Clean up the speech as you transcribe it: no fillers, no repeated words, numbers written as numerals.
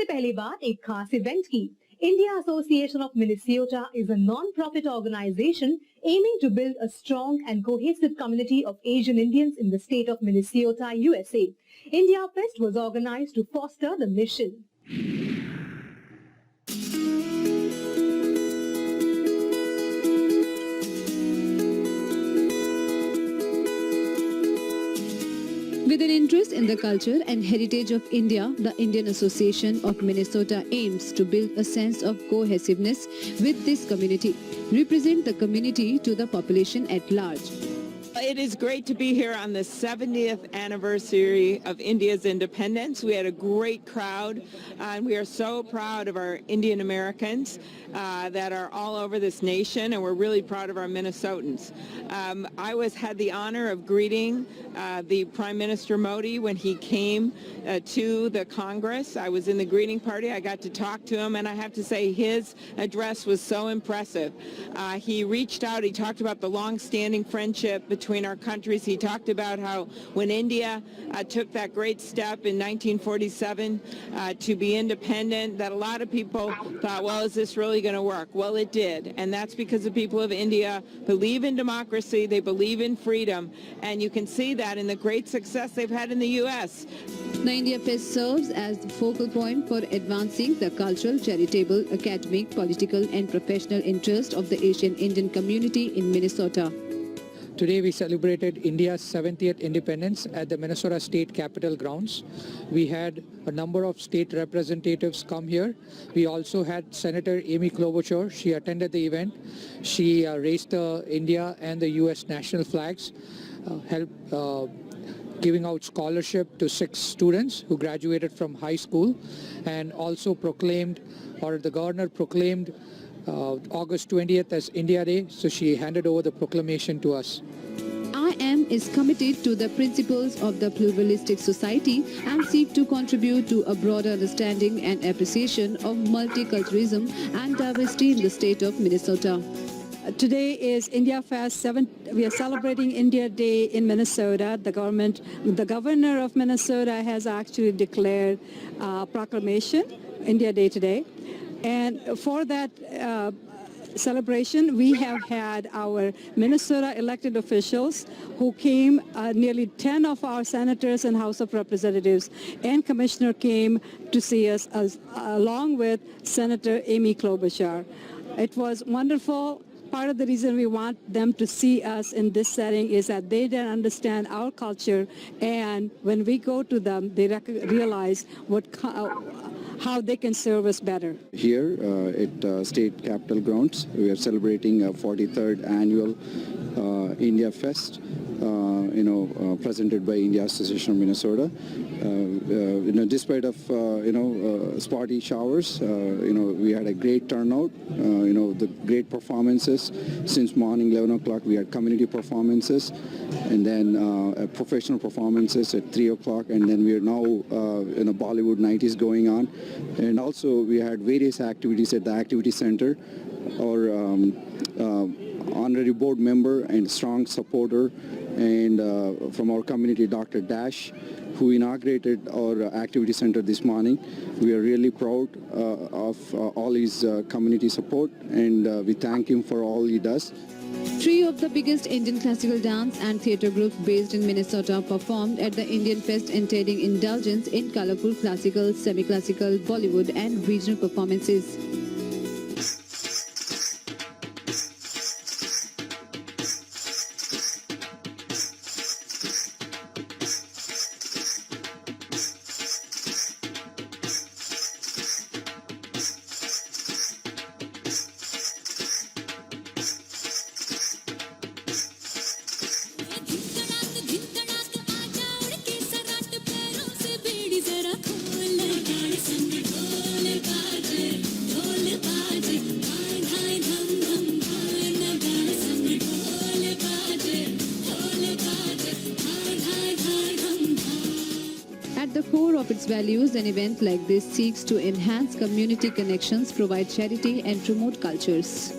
पहली बात एक खास इवेंट की। India Association of Minnesota is a non-profit organization aiming to build a strong and cohesive community of Asian Indians in the state of Minnesota, USA. IndiaFest was organized to foster the mission. With an interest in the culture and heritage of India, the Indian Association of Minnesota aims to build a sense of cohesiveness with this community, represent the community to the population at large. It is great to be here on the 70th anniversary of India's independence. We had a great crowd, and we are so proud of our Indian Americans that are all over this nation, and we're really proud of our Minnesotans. I had the honor of greeting the Prime Minister Modi when he came to the Congress. I was in the greeting party. I got to talk to him, and I have to say his address was so impressive. He reached out. He talked about the long-standing friendship between our countries. He talked about how when India took that great step in 1947 to be independent, that a lot of people thought, well, is this really going to work? Well, it did, and that's because the people of India believe in democracy, they believe in freedom, and you can see that in the great success they've had in the U.S. The IndiaFest serves as the focal point for advancing the cultural, charitable, academic, political and professional interest of the Asian Indian community in Minnesota. Today we celebrated India's 70th independence at the Minnesota State Capitol grounds. We had a number of state representatives come here. We also had Senator Amy Klobuchar. She attended the event. She raised the India and the U.S. national flags, helped giving out scholarship to 6 students who graduated from high school, and also proclaimed, or the governor proclaimed, August 20th as India Day, so she handed over the proclamation to us. IM is committed to the principles of the pluralistic society and seek to contribute to a broader understanding and appreciation of multiculturalism and diversity in the state of Minnesota. Today is IndiaFest. We are celebrating India Day in Minnesota. The governor of Minnesota has actually declared proclamation, India Day today. And for that celebration, we have had our Minnesota elected officials who came, nearly 10 of our senators and House of Representatives and Commissioner came to see us along with Senator Amy Klobuchar. It was wonderful. Part of the reason we want them to see us in this setting is that they then understand our culture, and when we go to them, they realize how they can serve us better. Here at State Capitol grounds, we are celebrating a 43rd annual IndiaFest, presented by India Association of Minnesota. Despite of spotty showers, we had a great turnout. The great performances since morning 11 o'clock. We had community performances, and then professional performances at 3 o'clock, and then we are now Bollywood night is going on, and also we had various activities at the activity center. Our honorary board member and strong supporter, and from our community, Dr. Dash, who inaugurated our activity center this morning. We are really proud of all his community support, and we thank him for all he does. 3 of the biggest Indian classical dance and theatre groups based in Minnesota performed at the IndiaFest, entailing indulgence in colorful classical, semi-classical, Bollywood and regional performances. At the core of its values, an event like this seeks to enhance community connections, provide charity and promote cultures.